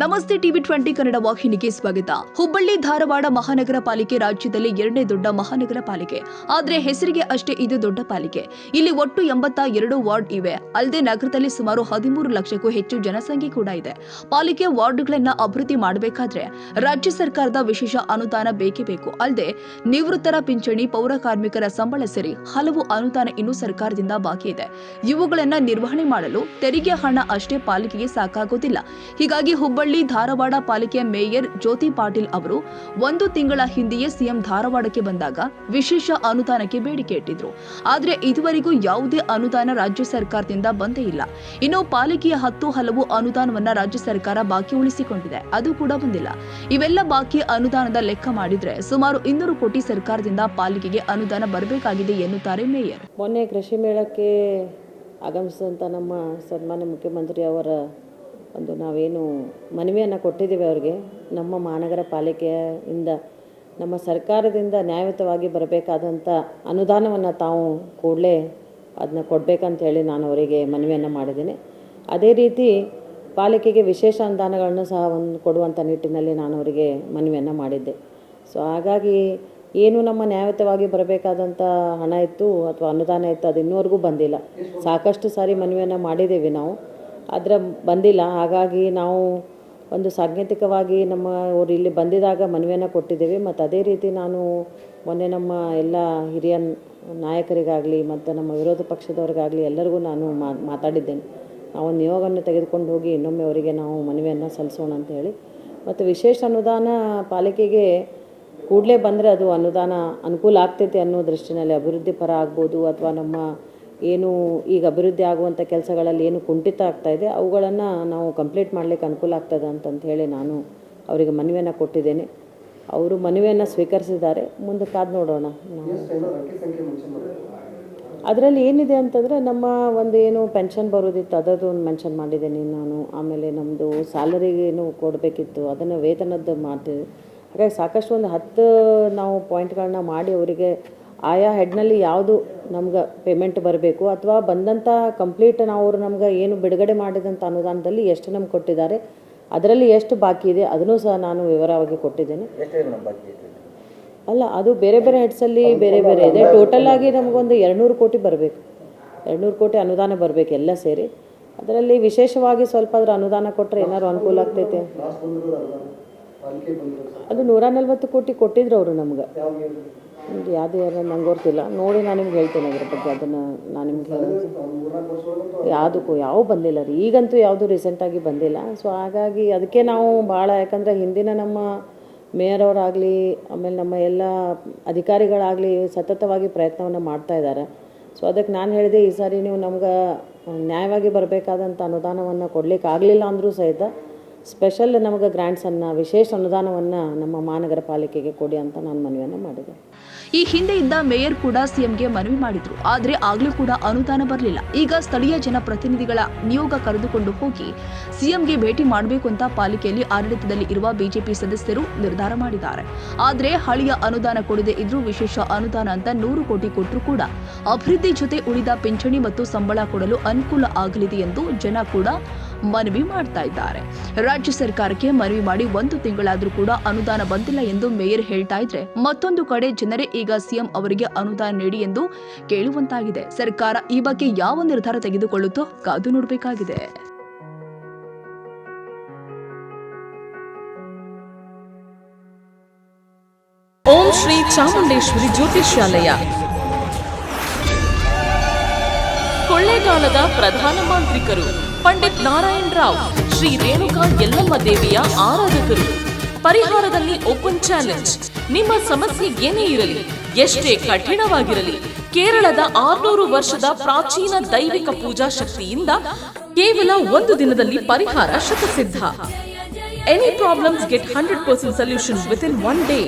ನಮಸ್ತೆ ಟಿವಿ 20 ಕನ್ನಡ ವಾಹಿನಿಗೆ ಸ್ವಾಗತ. ಹುಬ್ಬಳ್ಳಿ ಧಾರವಾಡ ಮಹಾನಗರ ಪಾಲಿಕೆ ರಾಜ್ಯದಲ್ಲಿ 2ನೇ ದೊಡ್ಡ ಮಹಾನಗರ ಪಾಲಿಕೆ. ಆದರೆ ಹೆಸರಿಗೆ ಅಷ್ಟೇ ಇದು ದೊಡ್ಡ ಪಾಲಿಕೆ. ಇಲ್ಲಿ ಒಟ್ಟು 82 ವಾರ್ಡ್ ಇವೆ. ಅಲ್ಲದೆ ನಗರದಲ್ಲಿ ಸುಮಾರು 13 ಲಕ್ಷಕ್ಕೂ ಹೆಚ್ಚು ಜನಸಂಖ್ಯೆ ಕೂಡ ಇದೆ. ಪಾಲಿಕೆ ವಾರ್ಡ್ಗಳನ್ನ ಅಭಿವೃದ್ಧಿ ಮಾಡಬೇಕಾದ್ರೆ ರಾಜ್ಯ ಸರ್ಕಾರದ ವಿಶೇಷ ಅನುದಾನ ಬೇಕೇ ಬೇಕು. ಅಲ್ಲದೆ ನಿವೃತ್ತರ ಪಿಂಚಣಿ, ಪೌರ ಕಾರ್ಮಿಕರ ಸಂಬಳ ಸೇರಿ ಹಲವು ಅನುದಾನ ಇನ್ನೂ ಸರ್ಕಾರದಿಂದ ಬಾಕಿ ಇದೆ. ಇವುಗಳನ್ನ ನಿರ್ವಹಣೆ ಮಾಡಲು ತೆರಿಗೆ ಹಣ ಅಷ್ಟೇ ಪಾಲಿಕೆಗೆ ಸಾಕಾಗೋದಿಲ್ಲ. ಹೀಗಾಗಿ ಹುಬ್ಬಳ್ಳಿ ಧಾರವಾಡ ಪಾಲಿಕೆಯ ಮೇಯರ್ ಜ್ಯೋತಿ ಪಾಟೀಲ್ ಅವರು 1 ತಿಂಗಳ ಹಿಂದೆಯೇ ಸಿಎಂ ಧಾರವಾಡಕ್ಕೆ ಬಂದಾಗ ವಿಶೇಷ ಅನುದಾನಕ್ಕೆ ಬೇಡಿಕೆ ಇಟ್ಟಿದ್ರು. ಆದರೆ ಇದುವರೆಗೂ ಯಾವುದೇ ಅನುದಾನ ರಾಜ್ಯ ಸರ್ಕಾರದಿಂದ ಬಂದೇ ಇಲ್ಲ. ಇನ್ನು ಪಾಲಿಕೆಯ ಹಲವು ಅನುದಾನವನ್ನ ರಾಜ್ಯ ಸರ್ಕಾರ ಬಾಕಿ ಉಳಿಸಿಕೊಂಡಿದೆ, ಅದು ಕೂಡ ಬಂದಿಲ್ಲ. ಇವೆಲ್ಲ ಬಾಕಿ ಅನುದಾನದ ಲೆಕ್ಕ ಮಾಡಿದ್ರೆ ಸುಮಾರು 200 ಕೋಟಿ ಸರ್ಕಾರದಿಂದ ಪಾಲಿಕೆಗೆ ಅನುದಾನ ಬರಬೇಕಾಗಿದೆ ಎನ್ನುತ್ತಾರೆ ಮೇಯರ್. ಮೊನ್ನೆ ಕೃಷಿ ಮೇಳಕ್ಕೆ ಆಗಮಿಸಿದಂಥ ನಮ್ಮ ಸನ್ಮಾನ್ಯ ಮುಖ್ಯಮಂತ್ರಿ ಅವರ ಒಂದು ನಾವೇನು ಮನವಿಯನ್ನು ಕೊಟ್ಟಿದ್ದೀವಿ ಅವರಿಗೆ, ನಮ್ಮ ಮಹಾನಗರ ಪಾಲಿಕೆಯಿಂದ ನಮ್ಮ ಸರ್ಕಾರದಿಂದ ನ್ಯಾಯಯುತವಾಗಿ ಬರಬೇಕಾದಂಥ ಅನುದಾನವನ್ನು ತಾವು ಕೂಡಲೇ ಅದನ್ನ ಕೊಡಬೇಕಂತೇಳಿ ನಾನು ಅವರಿಗೆ ಮನವಿಯನ್ನು ಮಾಡಿದ್ದೀನಿ. ಅದೇ ರೀತಿ ಪಾಲಿಕೆಗೆ ವಿಶೇಷ ಅನುದಾನಗಳನ್ನು ಸಹ ಕೊಡುವಂಥ ನಿಟ್ಟಿನಲ್ಲಿ ನಾನು ಅವರಿಗೆ ಮನವಿಯನ್ನು ಮಾಡಿದ್ದೆ. ಸೊ ಹಾಗಾಗಿ ಏನು ನಮ್ಮ ನ್ಯಾಯಯುತವಾಗಿ ಬರಬೇಕಾದಂಥ ಹಣ ಇತ್ತು ಅಥವಾ ಅನುದಾನ ಇತ್ತು, ಅದು ಇನ್ನೂವರೆಗೂ ಬಂದಿಲ್ಲ. ಸಾಕಷ್ಟು ಸಾರಿ ಮನವಿಯನ್ನು ಮಾಡಿದ್ದೀವಿ ನಾವು, ಆದರೆ ಬಂದಿಲ್ಲ. ಹಾಗಾಗಿ ನಾವು ಒಂದು ಸಾಂಕೇತಿಕವಾಗಿ ಅವರು ಇಲ್ಲಿ ಬಂದಿದ್ದಾಗ ಮನವಿಯನ್ನು ಕೊಟ್ಟಿದ್ದೇವೆ. ಮತ್ತು ಅದೇ ರೀತಿ ನಾನು ಮೊನ್ನೆ ನಮ್ಮ ಎಲ್ಲ ಹಿರಿಯ ನಾಯಕರಿಗಾಗಲಿ ಮತ್ತು ನಮ್ಮ ವಿರೋಧ ಪಕ್ಷದವ್ರಿಗಾಗಲಿ ಎಲ್ಲರಿಗೂ ನಾನು ಮಾತಾಡಿದ್ದೇನೆ. ನಾವು ನಿಯೋಗವನ್ನು ತೆಗೆದುಕೊಂಡು ಹೋಗಿ ಇನ್ನೊಮ್ಮೆ ಅವರಿಗೆ ನಾವು ಮನವಿಯನ್ನು ಸಲ್ಲಿಸೋಣ ಅಂತ ಹೇಳಿ. ಮತ್ತು ವಿಶೇಷ ಅನುದಾನ ಪಾಲಿಕೆಗೆ ಕೂಡಲೇ ಬಂದರೆ ಅದು ಅನುದಾನ ಅನುಕೂಲ ಆಗ್ತೈತೆ ಅನ್ನೋ ದೃಷ್ಟಿನಲ್ಲಿ ಅಭಿವೃದ್ಧಿ ಪರ ಆಗ್ಬೋದು, ಅಥವಾ ನಮ್ಮ ಏನು ಈಗ ಅಭಿವೃದ್ಧಿ ಆಗುವಂಥ ಕೆಲಸಗಳಲ್ಲಿ ಏನು ಕುಂಠಿತ ಆಗ್ತಾಯಿದೆ ಅವುಗಳನ್ನು ನಾವು ಕಂಪ್ಲೀಟ್ ಮಾಡಲಿಕ್ಕೆ ಅನುಕೂಲ ಆಗ್ತದೆ ಅಂತಂತ ಹೇಳಿ ನಾನು ಅವರಿಗೆ ಮನವಿಯನ್ನು ಕೊಟ್ಟಿದ್ದೇನೆ. ಅವರು ಮನವಿಯನ್ನು ಸ್ವೀಕರಿಸಿದ್ದಾರೆ. ಮುಂದೆ ಕಾದು ನೋಡೋಣ. ಅದರಲ್ಲಿ ಏನಿದೆ ಅಂತಂದರೆ ನಮ್ಮ ಒಂದು ಏನು ಪೆನ್ಷನ್ ಬರೋದಿತ್ತು ಅದರದ್ದು ಒಂದು ಮೆನ್ಷನ್ ಮಾಡಿದ್ದೀನಿ ನಾನು. ಆಮೇಲೆ ನಮ್ಮದು ಸ್ಯಾಲರಿಗೇನು ಕೊಡಬೇಕಿತ್ತು ಅದನ್ನು ವೇತನದ್ದು ಮಾಡ್ತೀವಿ. ಹಾಗಾಗಿ ಸಾಕಷ್ಟು ಒಂದು 10 ನಾವು ಪಾಯಿಂಟ್ಗಳನ್ನ ಮಾಡಿ ಅವರಿಗೆ ಆಯಾ ಹೆಡ್ನಲ್ಲಿ ಯಾವುದು ನಮ್ಗೆ ಪೇಮೆಂಟ್ ಬರಬೇಕು ಅಥವಾ ಬಂದಂಥ ಕಂಪ್ಲೀಟ್ ಅವರು ನಮ್ಗೆ ಏನು ಬಿಡುಗಡೆ ಮಾಡಿದಂಥ ಅನುದಾನದಲ್ಲಿ ಎಷ್ಟು ನಮ್ಗೆ ಕೊಟ್ಟಿದ್ದಾರೆ, ಅದರಲ್ಲಿ ಎಷ್ಟು ಬಾಕಿ ಇದೆ ಅದನ್ನು ಸಹ ನಾನು ವಿವರವಾಗಿ ಕೊಟ್ಟಿದ್ದೇನೆ. ಅಲ್ಲ, ಅದು ಬೇರೆ ಬೇರೆ ಹೆಡ್ಸಲ್ಲಿ ಬೇರೆ ಬೇರೆ ಇದೆ. ಟೋಟಲ್ ಆಗಿ ನಮಗೊಂದು 200 ಕೋಟಿ ಬರಬೇಕು. 200 ಕೋಟಿ ಅನುದಾನ ಬರಬೇಕು ಎಲ್ಲ ಸೇರಿ. ಅದರಲ್ಲಿ ವಿಶೇಷವಾಗಿ ಸ್ವಲ್ಪ ಅದರ ಅನುದಾನ ಕೊಟ್ಟರೆ ಏನಾದ್ರು ಅನುಕೂಲ ಆಗ್ತೈತೆ. ಅದು 140 ಕೋಟಿ ಕೊಟ್ಟಿದ್ರು ಅವರು ನಮ್ಗೆ. ಯಾರು ನಂಗೆ ಗೊತ್ತಿಲ್ಲ, ನೋಡಿ ನಾನು ನಿಮ್ಗೆ ಹೇಳ್ತೇನೆ ಅದ್ರ ಬಗ್ಗೆ. ಅದನ್ನು ನಾನು ನಿಮ್ಗೆ ಯಾವ ಬಂದಿಲ್ಲ ರೀ, ಈಗಂತೂ ಯಾವುದು ರೀಸೆಂಟಾಗಿ ಬಂದಿಲ್ಲ. ಸೊ ಹಾಗಾಗಿ ಅದಕ್ಕೆ ನಾವು ಭಾಳ, ಯಾಕಂದರೆ ಹಿಂದಿನ ನಮ್ಮ ಮೇಯರ್ ಅವರಾಗಲಿ ಆಮೇಲೆ ನಮ್ಮ ಎಲ್ಲ ಅಧಿಕಾರಿಗಳಾಗಲಿ ಸತತವಾಗಿ ಪ್ರಯತ್ನವನ್ನು ಮಾಡ್ತಾ ಇದ್ದಾರೆ. ಸೊ ಅದಕ್ಕೆ ನಾನು ಹೇಳಿದೆ, ಈ ಸಾರಿ ನೀವು ನಮ್ಗೆ ನ್ಯಾಯವಾಗಿ ಬರಬೇಕಾದಂಥ ಅನುದಾನವನ್ನು ಕೊಡಲಿಕ್ಕೆ ಆಗಲಿಲ್ಲ ಅಂದರೂ ಸಹಿತ ಸ್ಪೆಷಲ್ ನಮಗೆ ಗ್ರಾಂಟ್ಸನ್ನು, ವಿಶೇಷ ಅನುದಾನವನ್ನು ನಮ್ಮ ಮಹಾನಗರ ಪಾಲಿಕೆಗೆ ಕೊಡಿ ಅಂತ ನಾನು ಮನವಿಯನ್ನು ಮಾಡಿದೆ. ಈ ಹಿಂದೆ ಇದ್ದ ಮೇಯರ್ ಕೂಡ ಸಿಎಂಗೆ ಮನವಿ ಮಾಡಿದ್ರು, ಆದ್ರೆ ಆಗ್ಲೂ ಕೂಡ ಅನುದಾನ ಬರಲಿಲ್ಲ. ಈಗ ಸ್ಥಳೀಯ ಜನಪ್ರತಿನಿಧಿಗಳ ನಿಯೋಗ ಕರೆದುಕೊಂಡು ಹೋಗಿ ಸಿಎಂಗೆ ಭೇಟಿ ಮಾಡಬೇಕು ಅಂತ ಪಾಲಿಕೆಯಲ್ಲಿ ಆಡಳಿತದಲ್ಲಿ ಇರುವ ಬಿಜೆಪಿ ಸದಸ್ಯರು ನಿರ್ಧಾರ ಮಾಡಿದ್ದಾರೆ. ಆದ್ರೆ ಹಳೆಯ ಅನುದಾನ ಕೊಡದೆ ಇದ್ರೂ ವಿಶೇಷ ಅನುದಾನ ಅಂತ 100 ಕೋಟಿ ಕೊಟ್ಟರು ಕೂಡ ಅಭಿವೃದ್ಧಿ ಜೊತೆ ಉಳಿದ ಪಿಂಚಣಿ ಮತ್ತು ಸಂಬಳ ಕೊಡಲು ಅನುಕೂಲ ಆಗಲಿದೆ ಎಂದು ಜನ ಕೂಡ ಮನವಿ ಮಾಡ್ತಾ ಇದ್ದಾರೆ. ರಾಜ್ಯ ಸರ್ಕಾರಕ್ಕೆ ಮನವಿ ಮಾಡಿ 1 ತಿಂಗಳಾದ್ರೂ ಕೂಡ ಅನುದಾನ ಬಂದಿಲ್ಲ ಎಂದು ಮೇಯರ್ ಹೇಳ್ತಾ ಇದ್ರೆ, ಮತ್ತೊಂದು ಕಡೆ ಜನರೇ ಈಗ ಸಿಎಂ ಅವರಿಗೆ ಅನುದಾನ ನೀಡಿ ಎಂದು ಕೇಳುವಂತಾಗಿದೆ. ಸರ್ಕಾರ ಈ ಬಗ್ಗೆ ಯಾವ ನಿರ್ಧಾರ ತೆಗೆದುಕೊಳ್ಳುತ್ತೋ ಕಾದು ನೋಡಬೇಕಾಗಿದೆ. ಓಂ ಶ್ರೀ ಚಾಮುಂಡೇಶ್ವರಿ ಜ್ಯೋತಿಷ್ಯಾಲಯ, ಕೊಳ್ಳೇಗಾಲದ ಪ್ರಧಾನ ಮಾಂತ್ರಿಕರು ಪಂಡಿತ್ ನಾರಾಯಣ್ ರಾವ್, ಶ್ರೀ ರೇಣುಕಾ ಯಲ್ಲಮ್ಮ ದೇವಿಯ ಆರಾಧಕರು. ಪರಿಹಾರದಲ್ಲಿ ಓಪನ್ ಚಾಲೆಂಜ್. ನಿಮ್ಮ ಸಮಸ್ಯೆ ಏನೇ ಇರಲಿ, ಎಷ್ಟೇ ಕಠಿಣವಾಗಿರಲಿ, ಕೇರಳದ 600 ವರ್ಷದ ಪ್ರಾಚೀನ ದೈವಿಕ ಪೂಜಾ ಶಕ್ತಿಯಿಂದ ಕೇವಲ 1 ದಿನದಲ್ಲಿ ಪರಿಹಾರ ಶತಸಿದ್ಧ. Any problems get 100% solution within 1 day.